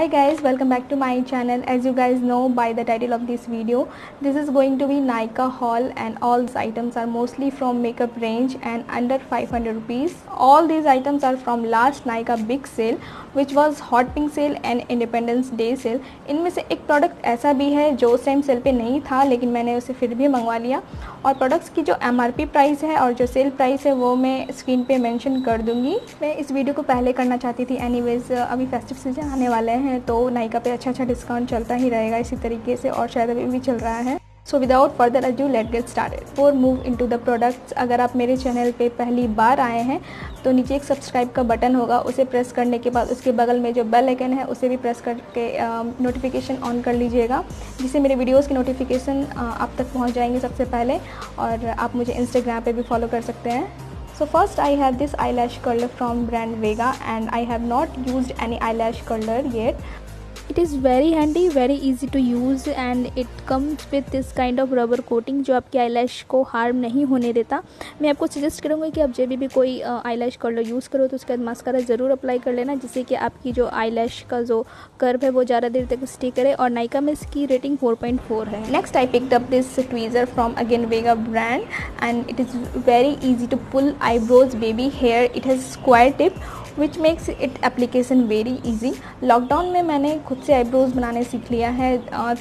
guys, welcome back to my channel. As you guys know by the title of this video, this is going to be Nykaa haul and all these items are mostly from makeup range and under 500 rupees. All these items are from last Nykaa big sale which was hot pink sale and Independence Day sale. इनमें से एक product ऐसा भी है जो उस time cell पे नहीं था लेकिन मैंने उसे फिर भी मंगवा लिया और प्रोडक्ट्स की जो MRP प्राइस है और जो सेल प्राइस है वो मैं स्क्रीन पे मेंशन कर दूंगी। मैं इस वीडियो को पहले करना चाहती थी, एनीवेज अभी फेस्टिव सीजन आने वाले हैं तो नायका पे अच्छा डिस्काउंट चलता ही रहेगा इसी तरीके से और शायद अभी भी चल रहा है। So without further adieu let get started. For move into the products, अगर आप मेरे चैनल पे पहली बार आए हैं तो नीचे एक सब्सक्राइब का बटन होगा, उसे प्रेस करने के बाद उसके बगल में जो बेल आइकन है उसे भी प्रेस करके नोटिफिकेशन ऑन कर लीजिएगा जिससे मेरे वीडियोस की नोटिफिकेशन आप तक पहुंच जाएंगे सबसे पहले। और आप मुझे इंस्टाग्राम पे भी फॉलो कर सकते हैं। So first I have this eyelash curler from brand Vega and I have not used any eyelash curler yet. It is very handy, very easy to use and it comes with this kind of rubber coating जो आपकी eyelash को harm नहीं होने देता। मैं आपको suggest करूँगी कि आप जब भी कोई eyelash curler यूज़ करो तो उसके बाद मास्कारा ज़रूर अप्लाई कर लेना जिससे कि आपकी जो eyelash का जो कर्व है वो ज़्यादा देर तक स्टे करे और नायका में इसकी रेटिंग 4.4 है। Next I picked up this tweezer from again Vega brand and it is very easy to pull eyebrows baby hair. It has square tip which makes it application very easy. Lockdown में मैंने खुद से eyebrows बनाने सीख लिया है।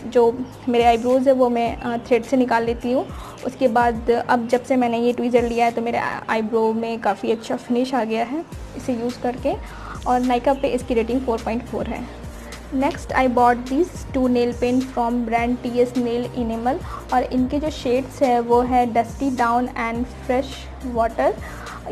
जो मेरे आईब्रोज़ है वो मैं थ्रेड से निकाल लेती हूँ। उसके बाद अब जब से मैंने ये ट्वीज़र लिया है तो मेरे आईब्रो में काफ़ी अच्छा फिनिश आ गया है इसे यूज़ करके और नायका पे इसकी रेटिंग 4.4 है। Next I bought this 2 nail paint from brand TS nail enamel और इनके जो शेड्स है वो है dusty down and fresh water.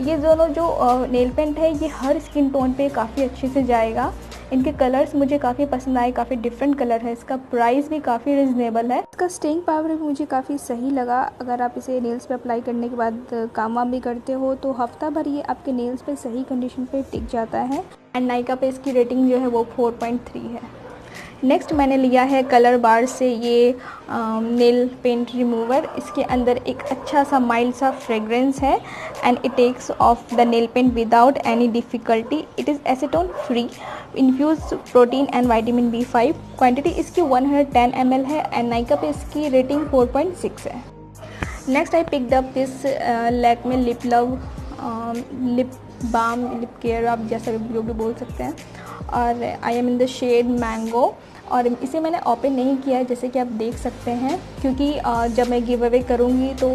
ये दोनों जो नेल पेंट है ये हर स्किन टोन पे काफ़ी अच्छे से जाएगा। इनके कलर्स मुझे काफ़ी पसंद आए, काफ़ी डिफरेंट कलर है, इसका प्राइस भी काफ़ी रिजनेबल है, इसका स्टेइंग पावर भी मुझे काफ़ी सही लगा। अगर आप इसे नेल्स पे अप्लाई करने के बाद काम वाम भी करते हो तो हफ्ता भर ये आपके नेल्स पे सही कंडीशन पे टिक जाता है एंड नायका पे इसकी रेटिंग जो है वो 4.3 है। नेक्स्ट मैंने लिया है कलर बार से ये नेल पेंट रिमूवर। इसके अंदर एक अच्छा सा माइल्ड सा फ्रेग्रेंस है and it takes off the nail paint without any difficulty. It is acetone free, infuse protein and vitamin B5। Quantity इसकी 110 ml है एंड नायका पे इसकी रेटिंग 4.6 है। Next I picked up this Lakme lip love lip balm lip care, आप जैसा जो भी बोल सकते हैं, और I am in the shade mango और इसे मैंने ओपन नहीं किया है जैसे कि आप देख सकते हैं क्योंकि जब मैं गिव अवे करूँगी तो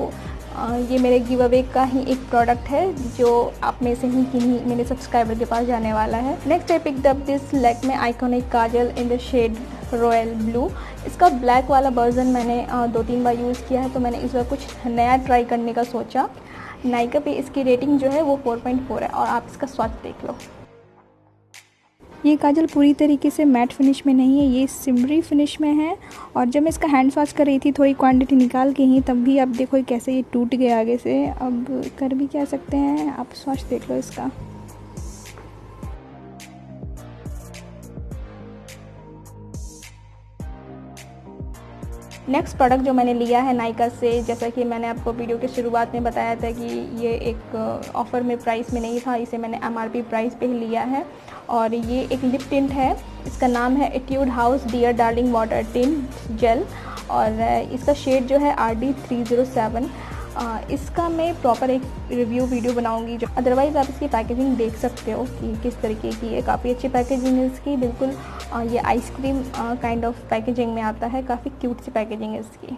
ये मेरे गिव अवे का ही एक प्रोडक्ट है जो आप में से ही किन्हीं मेरे सब्सक्राइबर के पास जाने वाला है। Next I picked up this Lakme iconic kajal in the shade royal blue. इसका ब्लैक वाला वर्जन मैंने 2-3 बार यूज़ किया है तो मैंने इस बार कुछ नया ट्राई करने का सोचा। नायका पे इसकी रेटिंग जो है वो 4.4 है और आप इसका स्वाद देख लो। ये काजल पूरी तरीके से मैट फिनिश में नहीं है, ये सिमरी फिनिश में है और जब मैं इसका हैंड वॉश कर रही थी थोड़ी क्वांटिटी निकाल के ही तब भी आप देखो कैसे ये टूट गया आगे से। अब कर भी क्या सकते हैं, आप स्वाद देख लो इसका। नेक्स्ट प्रोडक्ट जो मैंने लिया है नायका से, जैसा कि मैंने आपको वीडियो के शुरुआत में बताया था कि ये एक ऑफ़र में प्राइस में नहीं था, इसे मैंने MRP प्राइस पे ही लिया है और ये एक लिप टिंट है। इसका नाम है ETUDE house dear darling water tint gel और इसका शेड जो है RD 307। इसका मैं प्रॉपर एक रिव्यू वीडियो बनाऊंगी जो अदरवाइज़ आप इसकी पैकेजिंग देख सकते हो कि किस तरीके की है। काफ़ी अच्छी पैकेजिंग है इसकी, बिल्कुल ये आइसक्रीम काइंड ऑफ पैकेजिंग में आता है, काफ़ी क्यूट सी पैकेजिंग है इसकी।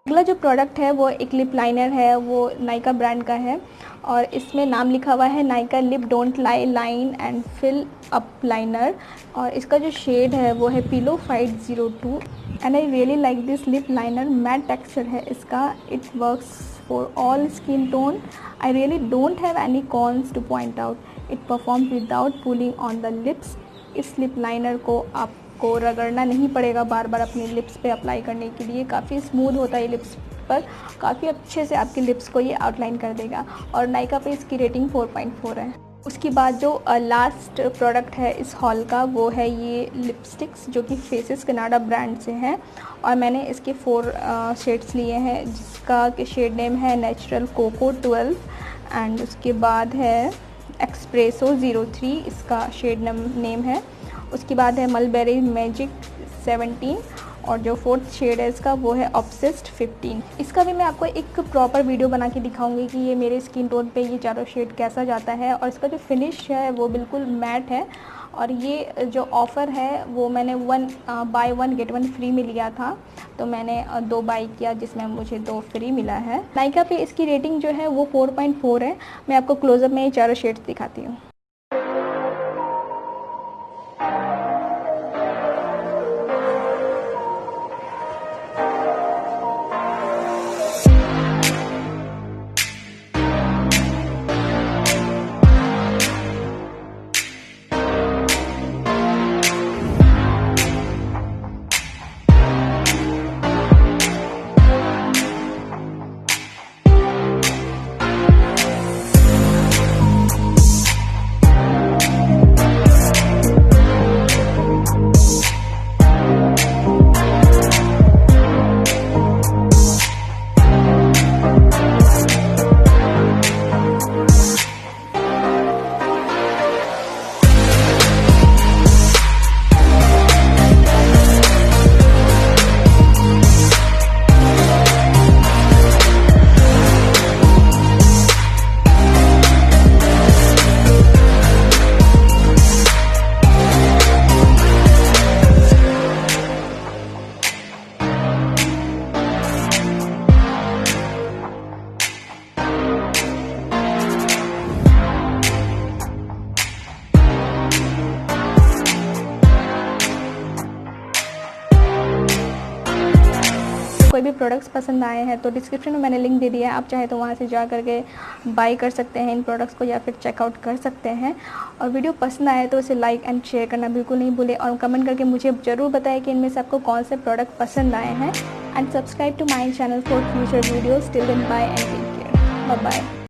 अगला जो प्रोडक्ट है वो एक लिप लाइनर है, वो नायका ब्रांड का है और इसमें नाम लिखा हुआ है Nykaa lip don't lie line and fill up liner और इसका जो शेड है वो है pillow fight 02 and I really like this lip liner. Matte texture है इसका, it works for all skin tone. I really don't have any cons to point out, it perform without pulling on the lips. इस lip liner को आपको रगड़ना नहीं पड़ेगा बार बार अपने lips पे अप्लाई करने के लिए, काफ़ी स्मूथ होता है ये लिप्स पर, काफ़ी अच्छे से आपके लिप्स को ये आउटलाइन कर देगा और नायका पे इसकी रेटिंग 4.4 है। उसके बाद जो लास्ट प्रोडक्ट है इस हॉल का वो है ये लिपस्टिक्स जो कि फेसेस कनाडा ब्रांड से हैं और मैंने इसके 4 शेड्स लिए हैं जिसका कि शेड नेम है नेचुरल कोको 12 एंड उसके बाद है एक्सप्रेसो 03 इसका शेड नेम है उसके बाद है मलबेरी मैजिक 17 और जो 4th शेड है इसका वो है ऑब्सेस्ड 15। इसका भी मैं आपको एक प्रॉपर वीडियो बना के दिखाऊंगी कि ये मेरे स्किन टोन पे ये चारों शेड कैसा जाता है। और इसका जो फिनिश है वो बिल्कुल मैट है। और ये जो ऑफ़र है वो मैंने बाय 1 गेट 1 फ्री में लिया था, तो मैंने 2 बाई किया जिसमें मुझे 2 फ्री मिला है। नायका पे इसकी रेटिंग जो है वो 4.4 है। मैं आपको क्लोजअप में ये चारों शेड्स दिखाती हूँ। कोई भी प्रोडक्ट्स पसंद आए हैं तो डिस्क्रिप्शन में मैंने लिंक दे दिया है, आप चाहे तो वहाँ से जा करके बाय कर सकते हैं इन प्रोडक्ट्स को या फिर चेकआउट कर सकते हैं। और वीडियो पसंद आए तो उसे लाइक एंड शेयर करना बिल्कुल नहीं भूलें और कमेंट करके मुझे ज़रूर बताएं कि इनमें से आपको कौन से प्रोडक्ट पसंद आए हैं। And subscribe to my channel for future videos. Till then bye and take care. Bye bye.